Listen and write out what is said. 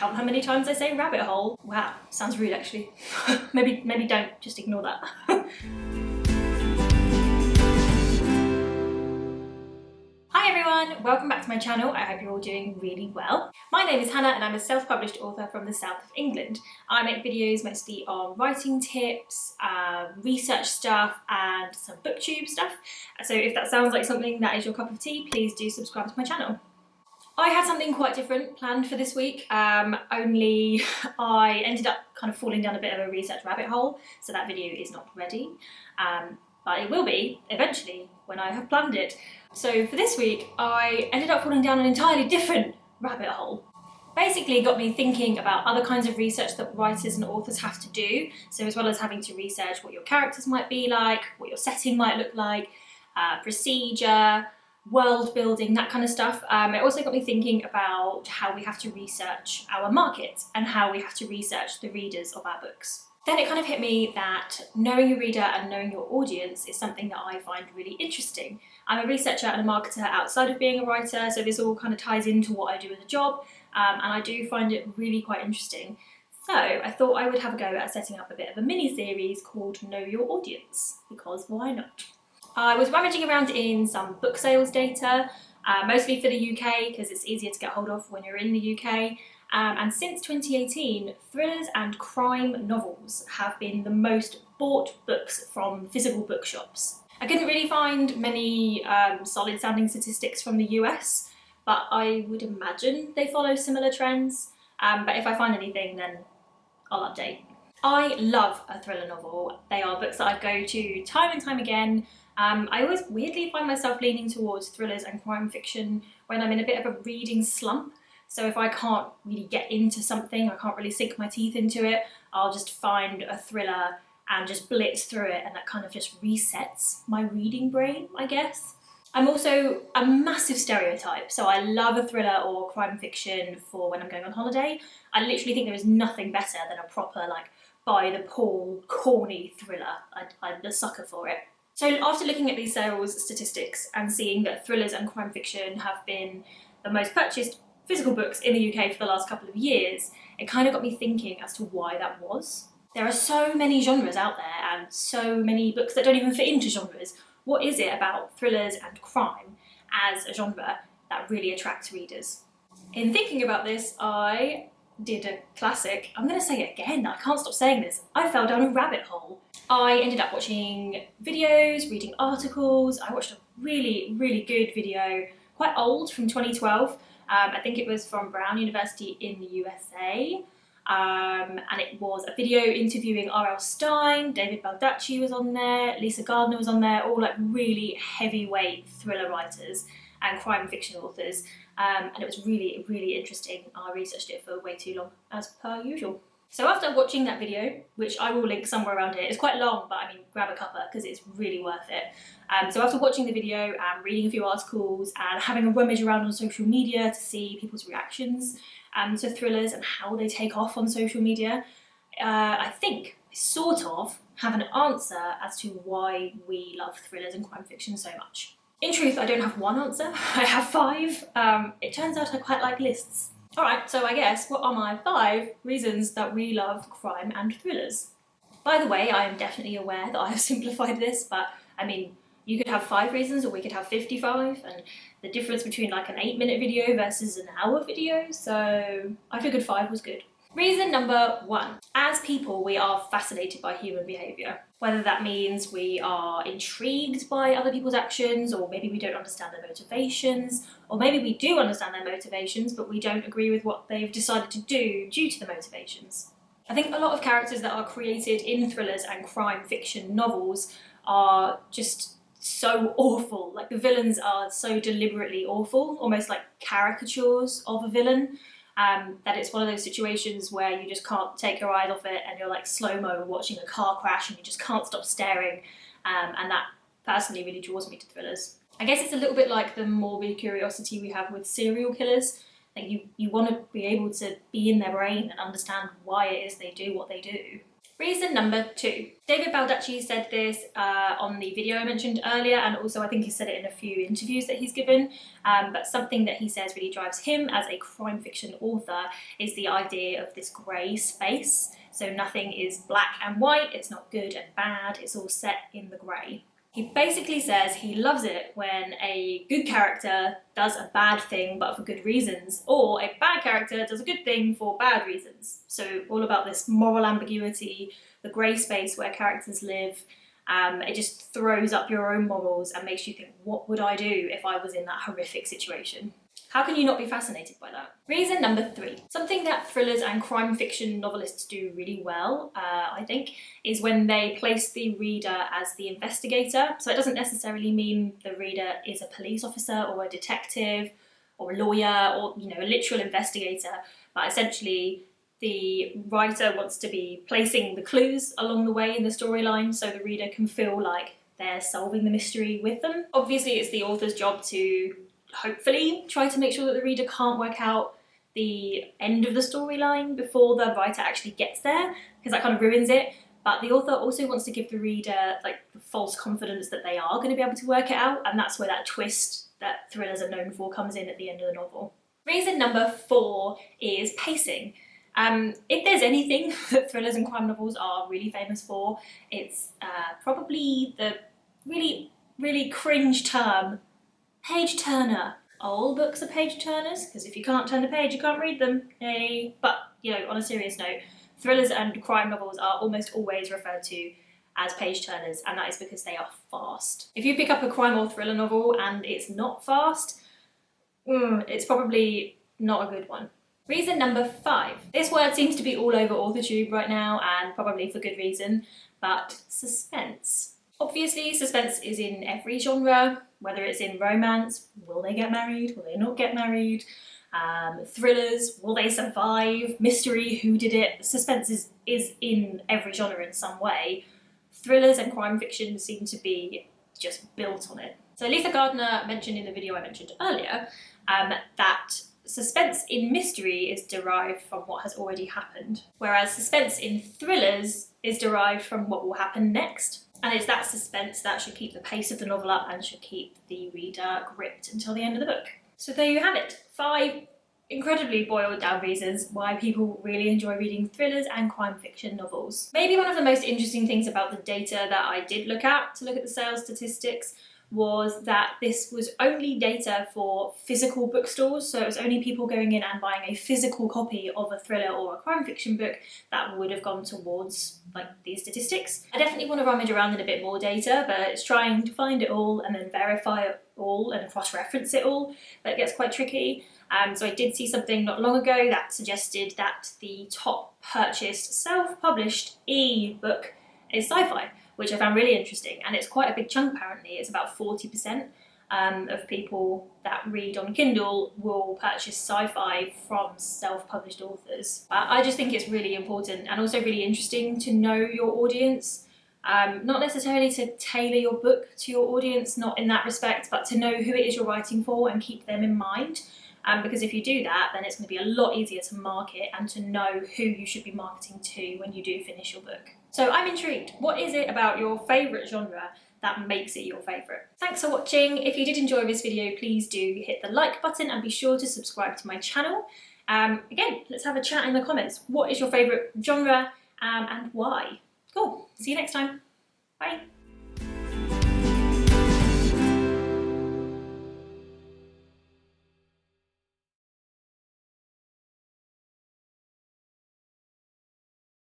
count how many times I say rabbit hole. Wow, sounds rude actually. maybe don't, just ignore that. Hi everyone, welcome back to my channel. I hope you're all doing really well. My name is Hannah and I'm a self-published author from the south of England. I make videos mostly on writing tips, research stuff and some booktube stuff. So if that sounds like something that is your cup of tea, please do subscribe to my channel. I had something quite different planned for this week, only I ended up kind of falling down a bit of a research rabbit hole, so that video is not ready, but it will be eventually when I have planned it. So for this week, I ended up falling down an entirely different rabbit hole. Basically got me thinking about other kinds of research that writers and authors have to do, so as well as having to research what your characters might be like, what your setting might look like, procedure, world building, that kind of stuff. It also got me thinking about how we have to research our market and how we have to research the readers of our books. Then it kind of hit me that knowing your reader and knowing your audience is something that I find really interesting. I'm a researcher and a marketer outside of being a writer, so this all kind of ties into what I do as a job, and I do find it really quite interesting. So I thought I would have a go at setting up a bit of a mini-series called Know Your Audience, because why not? I was rummaging around in some book sales data, mostly for the UK because it's easier to get hold of when you're in the UK. And since 2018, thrillers and crime novels have been the most bought books from physical bookshops. I couldn't really find many solid sounding statistics from the US, but I would imagine they follow similar trends. But if I find anything, then I'll update. I love a thriller novel. They are books that I go to time and time again. I always weirdly find myself leaning towards thrillers and crime fiction when I'm in a bit of a reading slump. So if I can't really get into something, I can't really sink my teeth into it, I'll just find a thriller and just blitz through it, and that kind of just resets my reading brain, I guess. I'm also a massive stereotype, so I love a thriller or crime fiction for when I'm going on holiday. I literally think there is nothing better than a proper, like, by the pool, corny thriller. I'm a sucker for it. So after looking at these sales statistics and seeing that thrillers and crime fiction have been the most purchased physical books in the UK for the last couple of years, it kind of got me thinking as to why that was. There are so many genres out there and so many books that don't even fit into genres. What is it about thrillers and crime as a genre that really attracts readers? In thinking about this, I did a classic. I'm going to say it again, I can't stop saying this. I fell down a rabbit hole. I ended up watching videos, reading articles. I watched a really, really good video, quite old, from 2012. I think it was from Brown University in the USA. And it was a video interviewing R.L. Stine, David Baldacci was on there, Lisa Gardner was on there, all like really heavyweight thriller writers and crime fiction authors. And it was really, really interesting. I researched it for way too long, as per usual. So after watching that video, which I will link somewhere around here, it's quite long, but I mean, grab a cuppa because it's really worth it. So after watching the video and reading a few articles and having a rummage around on social media to see people's reactions to thrillers and how they take off on social media, I think I sort of have an answer as to why we love thrillers and crime fiction so much. In truth, I don't have one answer, I have 5. It turns out I quite like lists. Alright, so I guess, what are my 5 reasons that we love crime and thrillers? By the way, I am definitely aware that I have simplified this, but I mean, you could have 5 reasons or we could have 55, and the difference between like an 8-minute video versus an hour video, so I figured 5 was good. Reason number 1. As people, we are fascinated by human behaviour. Whether that means we are intrigued by other people's actions, or maybe we don't understand their motivations, or maybe we do understand their motivations but we don't agree with what they've decided to do due to the motivations. I think a lot of characters that are created in thrillers and crime fiction novels are just so awful. Like, the villains are so deliberately awful, almost like caricatures of a villain. That it's one of those situations where you just can't take your eyes off it and you're like slow-mo watching a car crash and you just can't stop staring, and that personally really draws me to thrillers. I guess it's a little bit like the morbid curiosity we have with serial killers. Like, you want to be able to be in their brain and understand why it is they do what they do. Reason number 2. David Baldacci said this on the video I mentioned earlier, and also I think he said it in a few interviews that he's given, but something that he says really drives him as a crime fiction author is the idea of this grey space. So nothing is black and white, it's not good and bad, it's all set in the grey. He basically says he loves it when a good character does a bad thing but for good reasons, or a bad character does a good thing for bad reasons. So all about this moral ambiguity, the grey space where characters live. It just throws up your own morals and makes you think, what would I do if I was in that horrific situation? How can you not be fascinated by that? Reason number 3. Something that thrillers and crime fiction novelists do really well, I think, is when they place the reader as the investigator. So it doesn't necessarily mean the reader is a police officer or a detective or a lawyer or, you know, a literal investigator, but essentially the writer wants to be placing the clues along the way in the storyline so the reader can feel like they're solving the mystery with them. Obviously, it's the author's job to hopefully try to make sure that the reader can't work out the end of the storyline before the writer actually gets there, because that kind of ruins it. But the author also wants to give the reader like the false confidence that they are going to be able to work it out, and that's where that twist that thrillers are known for comes in at the end of the novel. Reason number 4 is pacing. If there's anything that thrillers and crime novels are really famous for, it's probably the really cringe term, page turner. All books are page turners, because if you can't turn the page, you can't read them. Hey. But, you know, on a serious note, thrillers and crime novels are almost always referred to as page turners, and that is because they are fast. If you pick up a crime or thriller novel and it's not fast, it's probably not a good one. Reason number 5. This word seems to be all over authortube right now, and probably for good reason, but suspense. Obviously, suspense is in every genre, whether it's in romance, will they get married, will they not get married, thrillers, will they survive, mystery, who did it. Suspense is in every genre in some way. Thrillers and crime fiction seem to be just built on it. So Lisa Gardner mentioned in the video I mentioned earlier that suspense in mystery is derived from what has already happened, whereas suspense in thrillers is derived from what will happen next. And it's that suspense that should keep the pace of the novel up and should keep the reader gripped until the end of the book. So there you have it. 5 incredibly boiled down reasons why people really enjoy reading thrillers and crime fiction novels. Maybe one of the most interesting things about the data that I did look at to look at the sales statistics was that this was only data for physical bookstores, so it was only people going in and buying a physical copy of a thriller or a crime fiction book that would have gone towards like these statistics. I definitely want to rummage around in a bit more data, but it's trying to find it all and then verify it all and cross-reference it all, but it gets quite tricky. So I did see something not long ago that suggested that the top purchased self-published e-book is sci-fi, which I found really interesting, and it's quite a big chunk apparently. It's about 40% of people that read on Kindle will purchase sci-fi from self-published authors. I just think it's really important and also really interesting to know your audience. Not necessarily to tailor your book to your audience, not in that respect, but to know who it is you're writing for and keep them in mind. Because if you do that, then it's going to be a lot easier to market and to know who you should be marketing to when you do finish your book. So I'm intrigued. What is it about your favourite genre that makes it your favourite? Thanks for watching. If you did enjoy this video, please do hit the like button and be sure to subscribe to my channel. Again, let's have a chat in the comments. What is your favourite genre and why? Cool. See you next time. Bye.